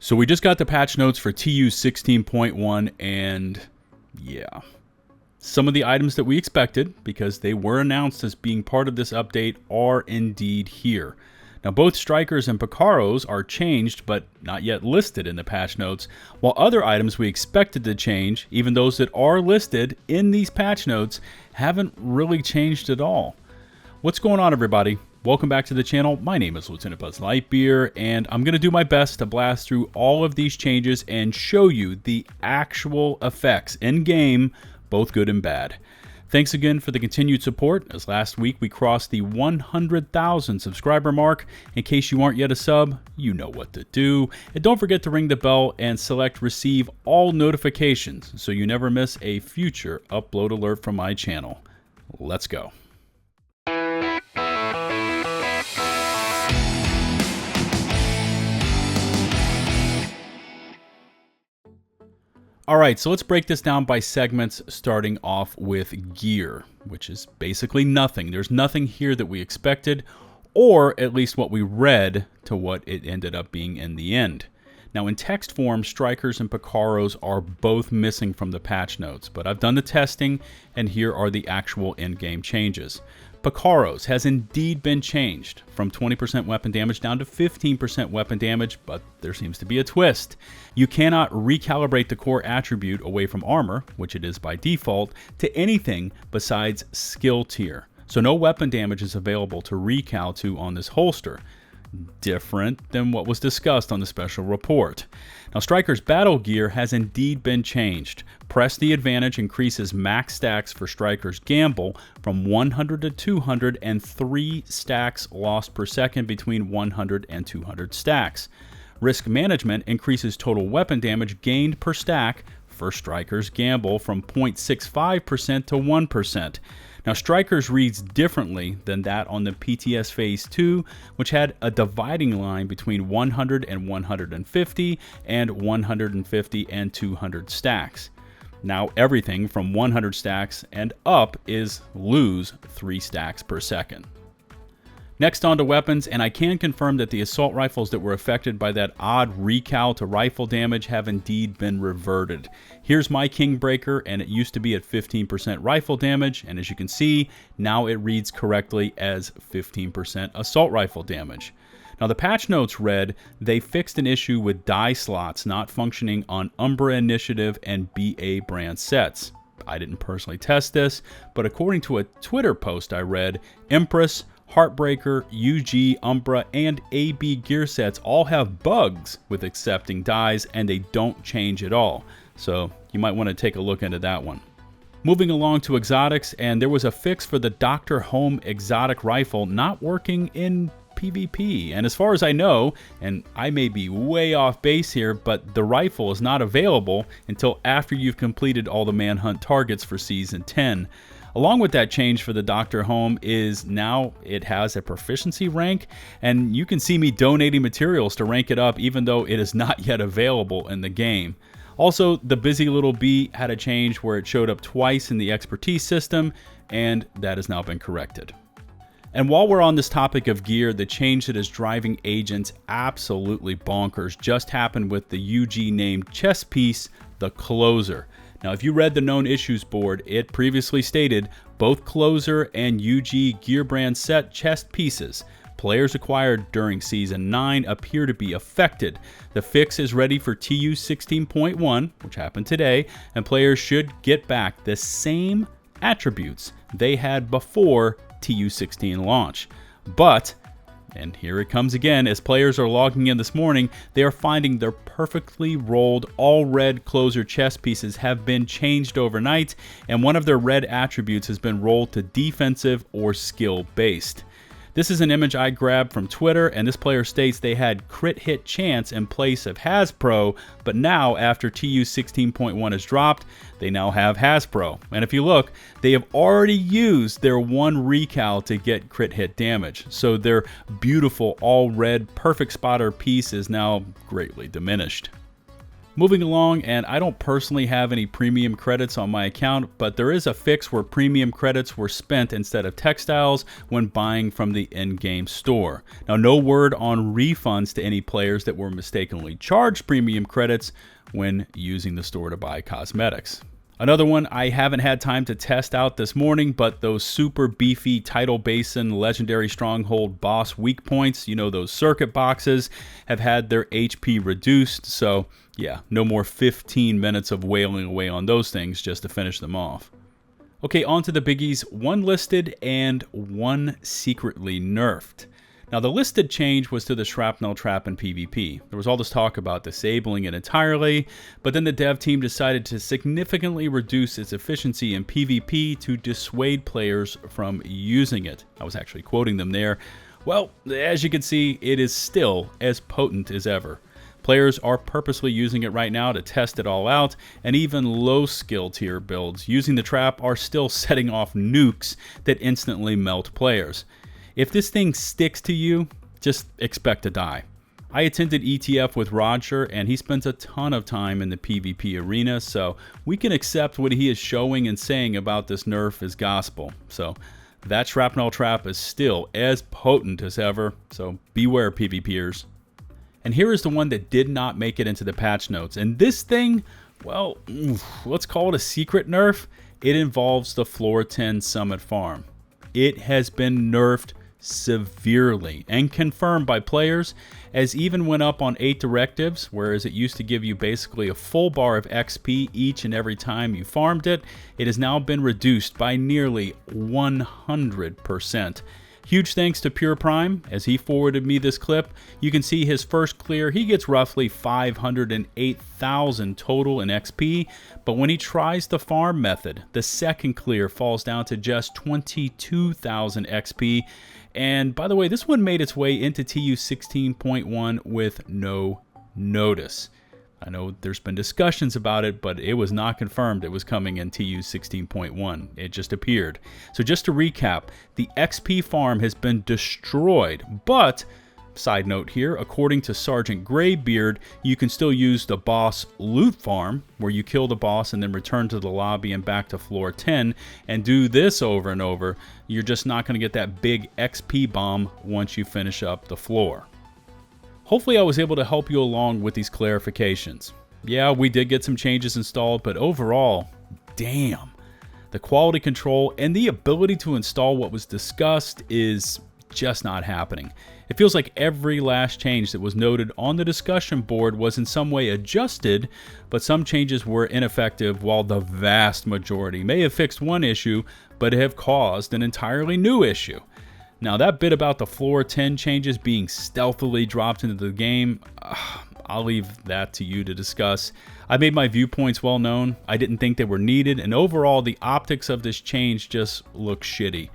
So we just got the patch notes for TU 16.1, and yeah, some of the items that we expected, because they were announced as being part of this update, are indeed here. Now both Strikers and Picaros are changed, but not yet listed in the patch notes, while other items we expected to change, even those that are listed in these patch notes, haven't really changed at all. What's going on, everybody? Welcome back to the channel. My name is LtBuzzLitebeer, and I'm going to do my best to blast through all of these changes and show you the actual effects in-game, both good and bad. Thanks again for the continued support, as last week we crossed the 100,000 subscriber mark. In case you aren't yet a sub, you know what to do. And don't forget to ring the bell and select receive all notifications so you never miss a future upload alert from my channel. Let's go. Alright, so let's break this down by segments, starting off with gear, which is basically nothing. There's nothing here that we expected, or at least what we read to what it ended up being in the end. Now in text form, Strikers and Picaros are both missing from the patch notes, but I've done the testing, and here are the actual in-game changes. Picaros has indeed been changed from 20% weapon damage down to 15% weapon damage, but there seems to be a twist. You cannot recalibrate the core attribute away from armor, which it is by default, to anything besides skill tier. So no weapon damage is available to recal to on this holster. Different than what was discussed on the special report. Now Striker's Battlegear has indeed been changed. Press the advantage increases max stacks for Striker's Gamble from 100 to 200 and 3 stacks lost per second between 100 and 200 stacks. Risk Management increases total weapon damage gained per stack for Striker's Gamble from 0.65% to 1%. Now Strikers reads differently than that on the PTS Phase 2, which had a dividing line between 100 and 150 and 150 and 200 stacks. Now everything from 100 stacks and up is lose 3 stacks per second. Next on to weapons, and I can confirm that the assault rifles that were affected by that odd recal to rifle damage have indeed been reverted. Here's my Kingbreaker, and it used to be at 15% rifle damage, and as you can see, now it reads correctly as 15% assault rifle damage. Now the patch notes read, they fixed an issue with die slots not functioning on Umbra Initiative and BA brand sets. I didn't personally test this, but according to a Twitter post I read, Empress, Heartbreaker, UG, Umbra, and AB gear sets all have bugs with accepting dies, and they don't change at all. So you might want to take a look into that one. Moving along to exotics, and there was a fix for the Dr. Home exotic rifle not working in PvP. And as far as I know, and I may be way off base here, but the rifle is not available until after you've completed all the manhunt targets for Season 10. Along with that change for the Dr. Home is now it has a proficiency rank, and you can see me donating materials to rank it up even though it is not yet available in the game. Also, the Busy Little Bee had a change where it showed up twice in the expertise system, and that has now been corrected. And while we're on this topic of gear, the change that is driving agents absolutely bonkers just happened with the UG named Chestpiece, the Closer. Now, if you read the known issues board, it previously stated both Closer and UG gear brand set chest pieces players acquired during Season 9 appear to be affected. The fix is ready for TU 16.1, which happened today, and players should get back the same attributes they had before TU 16 launch. But, and here it comes again, as players are logging in this morning, they are finding their perfectly rolled all red Closer chest pieces have been changed overnight, and one of their red attributes has been rolled to defensive or skill based. This is an image I grabbed from Twitter, and this player states they had crit hit chance in place of Has-Pro, but now after TU 16.1 is dropped, they now have Has-Pro. And if you look, they have already used their one recal to get crit hit damage, so their beautiful all red perfect spotter piece is now greatly diminished. Moving along, and I don't personally have any premium credits on my account, but there is a fix where premium credits were spent instead of textiles when buying from the in-game store. Now, no word on refunds to any players that were mistakenly charged premium credits when using the store to buy cosmetics. Another one I haven't had time to test out this morning, but those super beefy Tidal Basin Legendary Stronghold boss weak points, you know, those circuit boxes, have had their HP reduced. So yeah, no more 15 minutes of wailing away on those things just to finish them off. Okay, on to the biggies. One listed and one secretly nerfed. Now, the listed change was to the Shrapnel trap in PvP. There was all this talk about disabling it entirely, but then the dev team decided to significantly reduce its efficiency in PvP to dissuade players from using it. I was actually quoting them there. Well, as you can see, it is still as potent as ever. Players are purposely using it right now to test it all out, and even low skill tier builds using the trap are still setting off nukes that instantly melt players. If this thing sticks to you, just expect to die. I attended ETF with Roger, and he spends a ton of time in the PvP arena, so we can accept what he is showing and saying about this nerf as gospel. So that Shrapnel trap is still as potent as ever, so beware PvPers. And here is the one that did not make it into the patch notes. And this thing, well, let's call it a secret nerf. It involves the Floor 10 Summit Farm. It has been nerfed severely and confirmed by players, as even went up on 8 directives, whereas it used to give you basically a full bar of XP each and every time you farmed it. It has now been reduced by nearly 100%. Huge thanks to Pure Prime, as he forwarded me this clip. You can see his first clear, he gets roughly 508,000 total in XP, but when he tries the farm method, the second clear falls down to just 22,000 XP. And by the way, this one made its way into TU 16.1 with no notice. I know there's been discussions about it, but it was not confirmed it was coming in TU 16.1. It just appeared. So just to recap, the XP farm has been destroyed, but side note here, according to Sergeant Greybeard, you can still use the boss loot farm, where you kill the boss and then return to the lobby and back to floor 10 and do this over and over. You're just not going to get that big XP bomb once you finish up the floor. Hopefully I was able to help you along with these clarifications. Yeah, we did get some changes installed, but overall, damn. The quality control and the ability to install what was discussed is just not happening. It feels like every last change that was noted on the discussion board was in some way adjusted, but some changes were ineffective, while the vast majority may have fixed one issue, but have caused an entirely new issue. Now, that bit about the floor 10 changes being stealthily dropped into the game, I'll leave that to you to discuss. I made my viewpoints well known. I didn't think they were needed, and overall, the optics of this change just look shitty.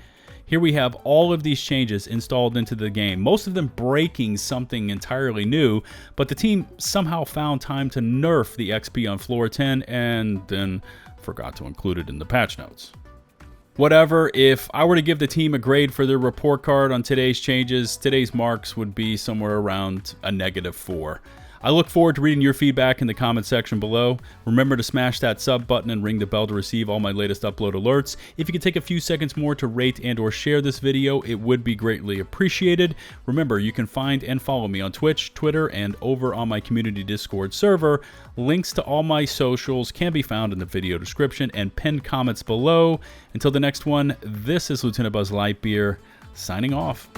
Here we have all of these changes installed into the game, most of them breaking something entirely new, but the team somehow found time to nerf the XP on floor 10 and then forgot to include it in the patch notes. Whatever, if I were to give the team a grade for their report card on today's changes, today's marks would be somewhere around a -4. I look forward to reading your feedback in the comment section below. Remember to smash that sub button and ring the bell to receive all my latest upload alerts. If you could take a few seconds more to rate and or share this video, it would be greatly appreciated. Remember, you can find and follow me on Twitch, Twitter, and over on my community Discord server. Links to all my socials can be found in the video description and pinned comments below. Until the next one, this is LtBuzzLitebeer signing off.